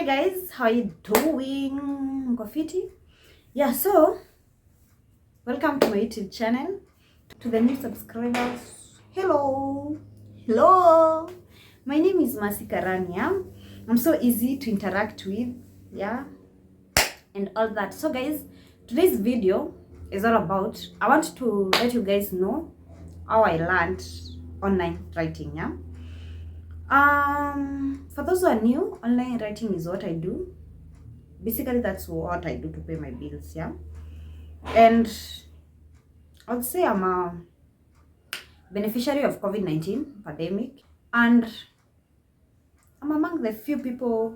Hi guys, how you doing? Mko fiti? Yeah, so welcome to my YouTube channel. To the new subscribers, hello. My name is Mercy Karania. I'm so easy to interact with, yeah, and all that. So guys, today's video is all about, I want to let you guys know how I learned online writing, yeah. For those who are new, online writing is what I do. Basically, that's what I do to pay my bills, yeah. And I would say I'm a beneficiary of COVID-19 pandemic, and I'm among the few people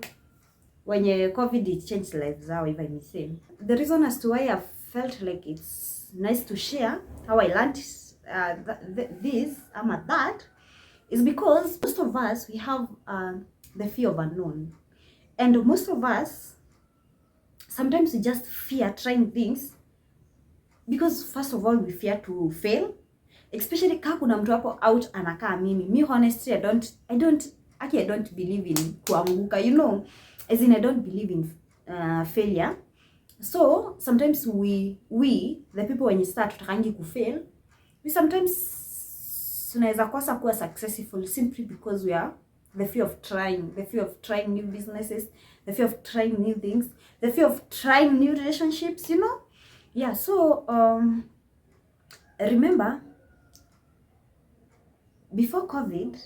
when COVID changed lives, how if I may say. The reason as to why I felt like it's nice to share how I learned this, at that, is because most of us, we have the fear of unknown. And most of us, sometimes we just fear trying things because first of all we fear to fail, especially kama kuna mtu hapo out anakaa mimi honestly I don't believe in kuanguka, you know, as in I don't believe in failure. So sometimes we the people when you start tutakangi kufail, we sometimes tunaweza kosa kuwa successful simply because we are the fear of trying new businesses, the fear of trying new things, the fear of trying new relationships, you know. Yeah, so remember before COVID,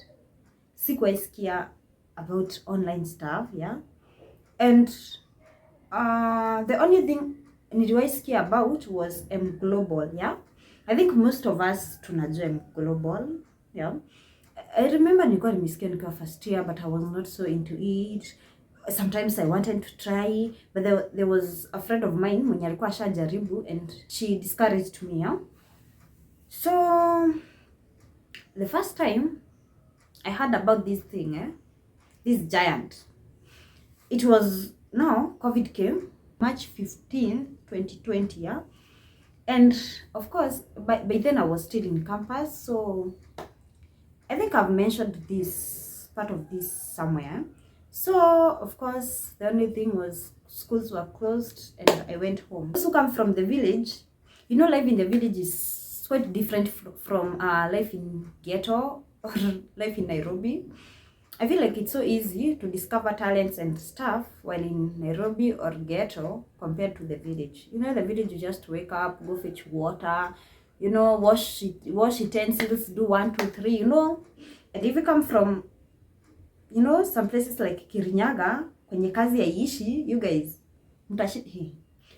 sikuwaisikia about online stuff, yeah. And the only thing niliwaisikia about was mGlobal, yeah. I think most of us tunajua mGlobal, yeah. I remember nilikuwa nimesikia nikiwa first year, but I was not so into it. Sometimes I wanted to try, but there was a friend of mine mwenye alikuwa ashajaribu and she discouraged me, yeah. So the first time I heard about this thing, this giant, it was, now COVID came March 15, 2020, yeah. And of course, by then I was still in campus, so I think I've mentioned this part of this somewhere. So of course, the only thing was schools were closed and I went home. Those who come from the village, you know, life in the village is quite different from life in ghetto or life in Nairobi. I feel like it's so easy to discover talents and stuff while in Nairobi or ghetto compared to the village. You know, the village, you just wake up, go fetch water, you know, wash utensils, do 1, 2, 3, you know. And if you come from, you know, some places like Kirinyaga, kwenye kazi yaishi, you guys, mtashi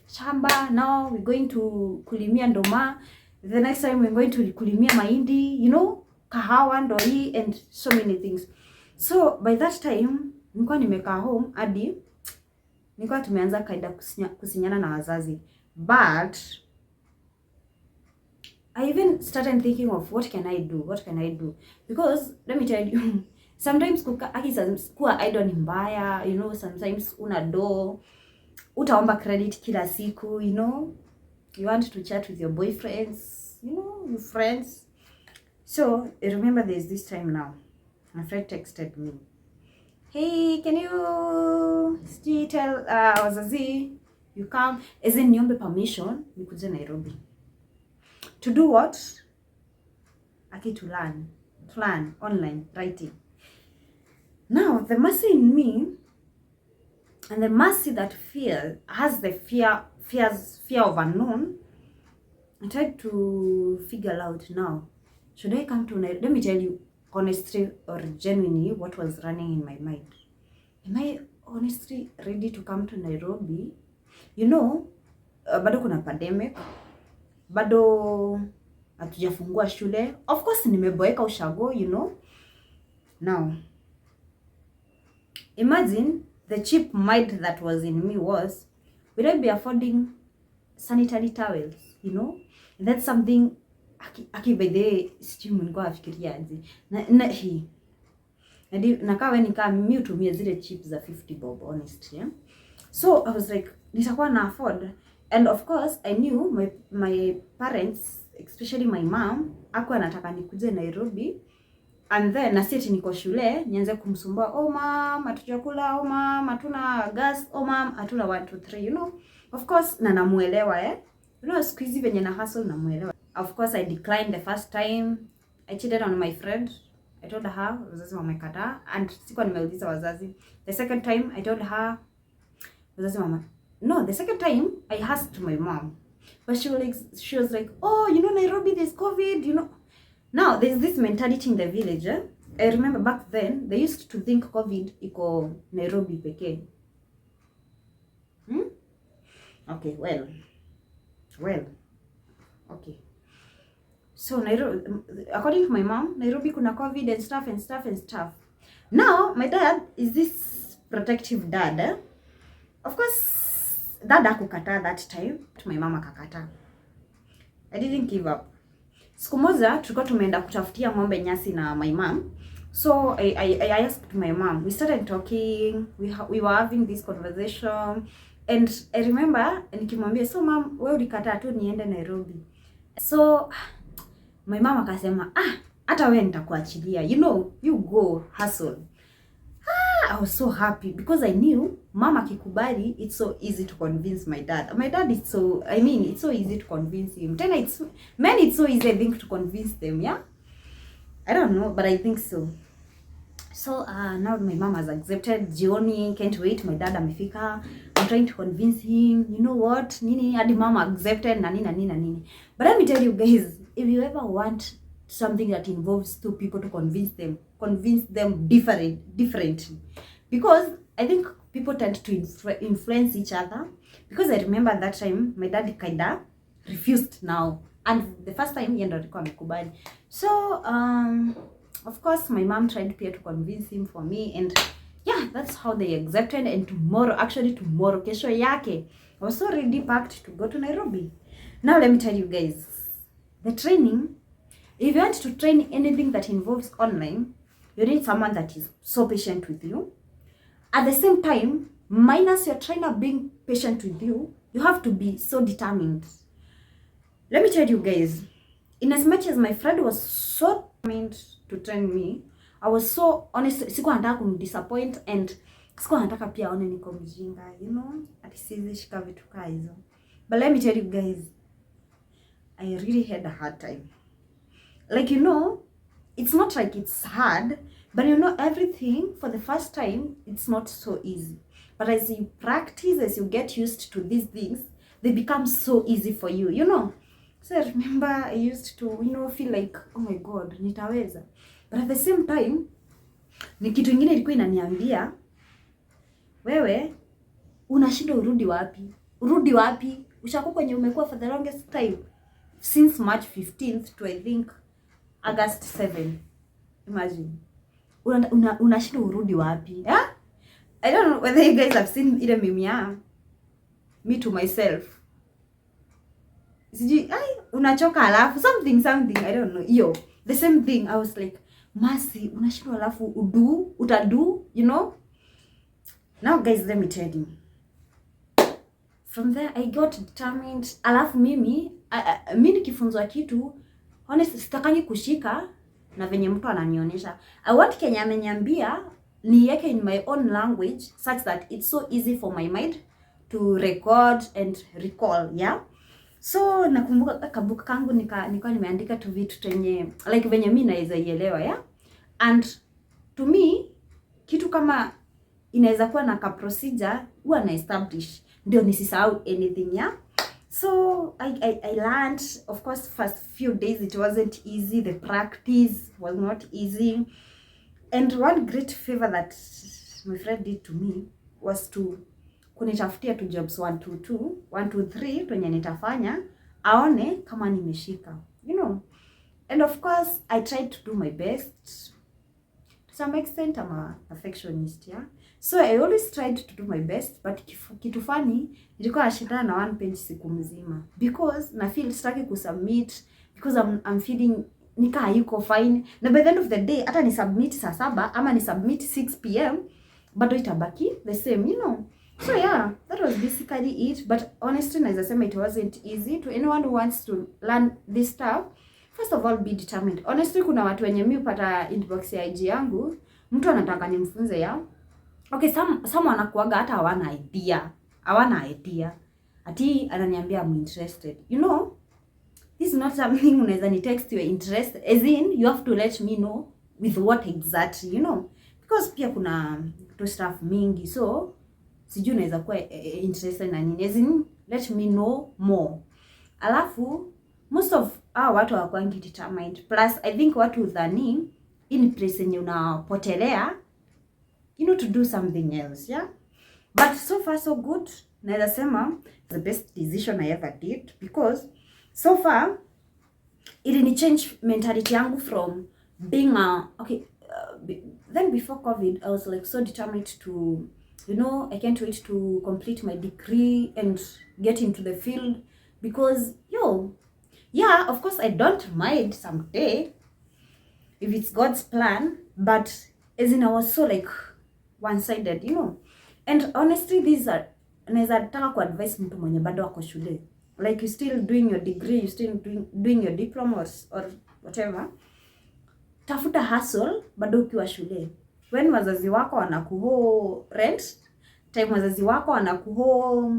shamba, now we're going to kulimia ndoma, the next time we're going to kulimia mahindi, you know, kahawa, ndoi, and so many things. So by that time nilikuwa nimekaa home hadi nilikuwa tumeanza kaida kusinyana na wazazi, but I even started thinking of what can I do, because let me tell you, sometimes kuwa idle ni mbaya, you know. Sometimes una do utaomba credit kila siku, you know, you want to chat with your boyfriends, you know, your friends. So I remember there's this time now, my friend texted me, hey, can you still tell wazazi you come, as in niombe permission nikuje Nairobi to do what? To learn online writing. Now the mercy in me, and the mercy that has the fear of unknown, I tried to figure out, now should I come to Nairobi? Let me tell you honestly or genuinely what was running in my mind. Am I honestly ready to come to Nairobi? You know, bado kuna pandemic, bado hatujafungua shule. Of course nimeboeka ushago, you know. Now imagine the cheap mind that was in me was, will I be affording sanitary towels, you know? And that's something by the sijui nilikuwa nafikiria aje na hii nakawa nikaa mimi utumie zile chips za 50 bob honestly, yeah? So I was like, nitakuwa na afford. And of course I knew my parents, especially my mom, hakuwa anataka nikuje Nairobi And then na sisi niko shule nianze kumsumbua, oh mom hatujakula, oh mom hatuna gas, oh mom hatuna 1 2 3, you know. Of course na namuelewa you know, siku hizi venye na hustle namuelewa. Of course I declined the first time. I cheated on my friend. I told her wazazi wamekataa, and sikuwa nimeuliza wazazi. The second time I told her wazazi mama. No, the second time I asked my mom. But she was like, oh, you know Nairobi there's COVID, you know. Now there's this mentality in the village. I remember back then they used to think COVID iko Nairobi pekee. Okay, well. Okay. So Nairobi, according to my mom, Nairobi kuna COVID and stuff. Now my dad is this protective dad. Of course, dad hakukataa that time. My mama akakataa. I didn't give up. Siku moja tulikuwa tumeenda kutafutia ng'ombe nyasi na my mom. So I asked my mom. We started talking. We were having this conversation. And I remember nikimwambia, so mom, wewe ulikataa tu niende Nairobi. So my mom akasema, hata wewe nitakuachilia. You know, you go hustle. I was so happy because I knew mama akikubali, it's so easy to convince my dad. My dad is so, I mean, it's so easy to convince him. Then it's so easy, I think, to convince them, yeah? I don't know, but I think so. So now my mom has accepted. Jioni, can't wait, my dad amefika. I'm trying to convince him, you know what, nini, hadi mama accepted, na nini. But let me tell you guys, if you ever want something that involves two people to convince them differently. Because I think people tend to influence each other. Because I remember that time, my dad kinda refused now. And the first time, yeye ndo alikuwa amekubali. So, of course, my mom tried to convince him for me. And yeah, that's how they accepted. And tomorrow, kesho yake, I was already packed to go to Nairobi. Now, let me tell you guys, the training, if you want to train anything that involves online, you need someone that is so patient with you. At the same time, minus your trainer being patient with you, you have to be so determined. Let me tell you guys, in as much as my friend was so determined to train me, I was so honest, sikuwa nataka kumdisappoint, and sikuwa nataka pia aone niko mjinga, you know, ati siwezi shika vitu kaa hizo. But let me tell you guys, I really had a hard time. Like, you know, it's not like it's hard, but you know, everything for the first time, it's not so easy. But as you practice, as you get used to these things, they become so easy for you, you know. So I remember I used to, you know, feel like, oh my God, nitaweza. But at the same time, ni kitu ingine ilikuwa inaniambia, wewe, unashinda urudi wapi? Ushakuwa kwenye umekuwa for the longest time. Since March 15th to I think August 7. Imagine. Unashinda urudi wapi? Yeah? I don't know whether you guys have seen ile meme ya me to myself. Siji, unachoka alafu something, I don't know. Yo, the same thing. I was like, Mercy, unashinda alafu utadu, you know? Now guys, let me tell you. From there I got determined. Alafu mimi nikifunzwa kitu, honestly sitakangi kushika na venye mtu ananionyesha. I want Kenya ameniambia niweke in my own language such that it's so easy for my mind to record and recall, yeah? So nakumbuka kabuku kangu nilikuwa nimeandika tu vitu tenye like venye mimi naweza ielewa, yeah? And to me kitu kama inaweza kuwa na ka procedure huwa na establish ndio nisisahau anything, yeah? So I learned, of course, first few days it wasn't easy, the practice was not easy. And one great favor that my friend did to me was to kunitafutia tu jobs 1 2 3 kwenye nitafanya aone kama nimeshika, you know. And of course I tried to do my best. To some extent I'm a perfectionist, yeah? So I always tried to do my best, but kitu funny nilikuwa nashindana na 1 page siku mzima because na feel sitaki kusubmit because I'm feeling nika hayuko fine, na by the end of the day hata ni submit saa 7 ama ni submit 6 PM bado itabaki the same, you know. So yeah, that was basically it. But honestly, naweza sema it wasn't easy. To anyone who wants to learn this stuff, First of all, be determined. Honestly, kuna watu wenye mimi upata inbox ya IG yangu, mtu anataka nimfunze ya. Okay, some wanakuaga hata hawana idea. Ati ananiambia I'm interested. You know, this is not something unaweza ni text your interest. As in, you have to let me know with what exactly, you know. Because pia kuna to stuff mingi. So, sijui unaweza kuwa interested na nini. As in, let me know more. Alafu, most of watu hawakwangi determined. Plus, I think watu udhani in place yenye unapotelea, you know, to do something else, yeah? But so far so good. Naweza sema the best decision I ever did, because so far it change mentality yangu from being then before COVID I was like so determined to, you know, I can't wait to complete my degree and get into the field, because yeah, of course I don't mind someday if it's God's plan, but as in I was so like one-sided, you know. And honestly, these are, naweza taka ku advise mtu mwenye bado wako shule, like you still doing your degree, you still doing your diploma or whatever, tafuta hustle bado ukiwa shule. When wazazi wako wanakuho rent, time wazazi wako wanakuho,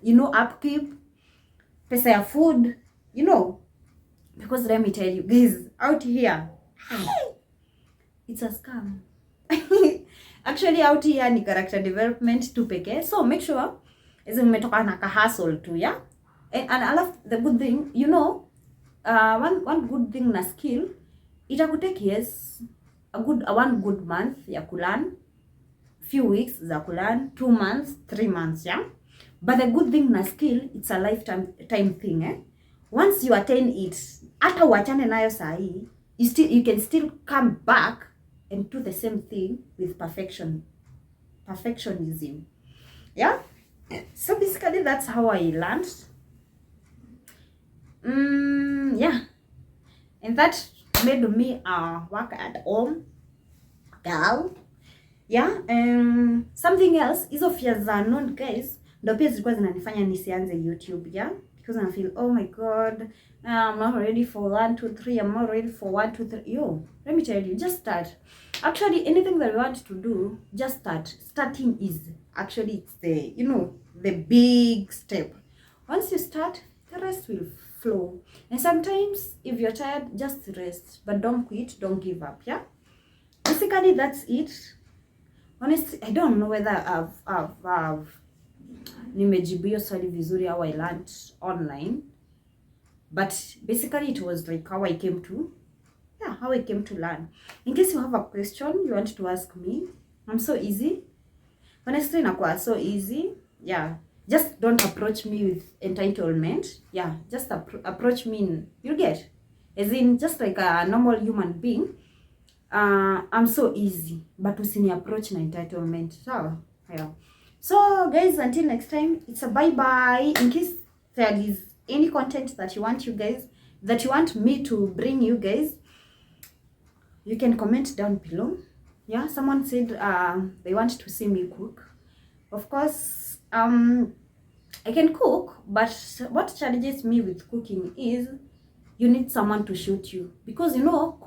you know, upkeep, pesa ya food, you know, because let me tell you guys, out here it's a scam. Actually out here ni character development tu pekee. So make sure is umetoka na ka hustle tu, yeah? And I love the good thing, you know, one good thing na skill, itakutake years, one good month ya kulearn, few weeks za kulearn, 2 months, 3 months, yeah? But the good thing na skill, it's a lifetime thing, eh? Once you attain it, hata uachane nayo sahi, you can still come back and do the same thing with perfectionism, yeah. So basically that's how I learned, yeah, and that made me work at home girl, yeah. Something else, hizo fears za unknown guys ndio pia zilikuwa zinanifanya nisianze YouTube, yeah, because I feel, oh my god, I'm not ready for 1 2 3, I'm not ready for 1 2 3. Yo, let me tell you, just start. Actually, anything that you want to do, just start. Starting is actually, it's the, you know, the big step. Once you start, the rest will flow. And sometimes if you're tired, just rest, but don't quit, don't give up, yeah. Basically that's it. Honestly, I don't know whether I've nimejibu hiyo swali vizuri how I learned online, but basically it was like how I came to learn. In case you have a question you want to ask me, I'm so easy. Honestly, nakuwa so easy, yeah. Just don't approach me with entitlement, yeah. Just approach me, you get, as in just like a normal human being. I'm so easy, but usini approach na entitlement, so yeah. So guys, until next time, it's a bye bye. In case there is any content that you want me to bring you guys, you can comment down below, yeah. Someone said they want to see me cook. Of course, I can cook, but what challenges me with cooking is you need someone to shoot you, because you know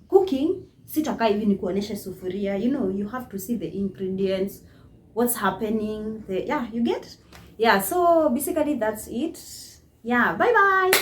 cooking sitakaa hivi ni kuonesha sufuria, you know, you have to see the ingredients, what's happening, yeah, you get, yeah. So basically that's it, yeah. Bye bye.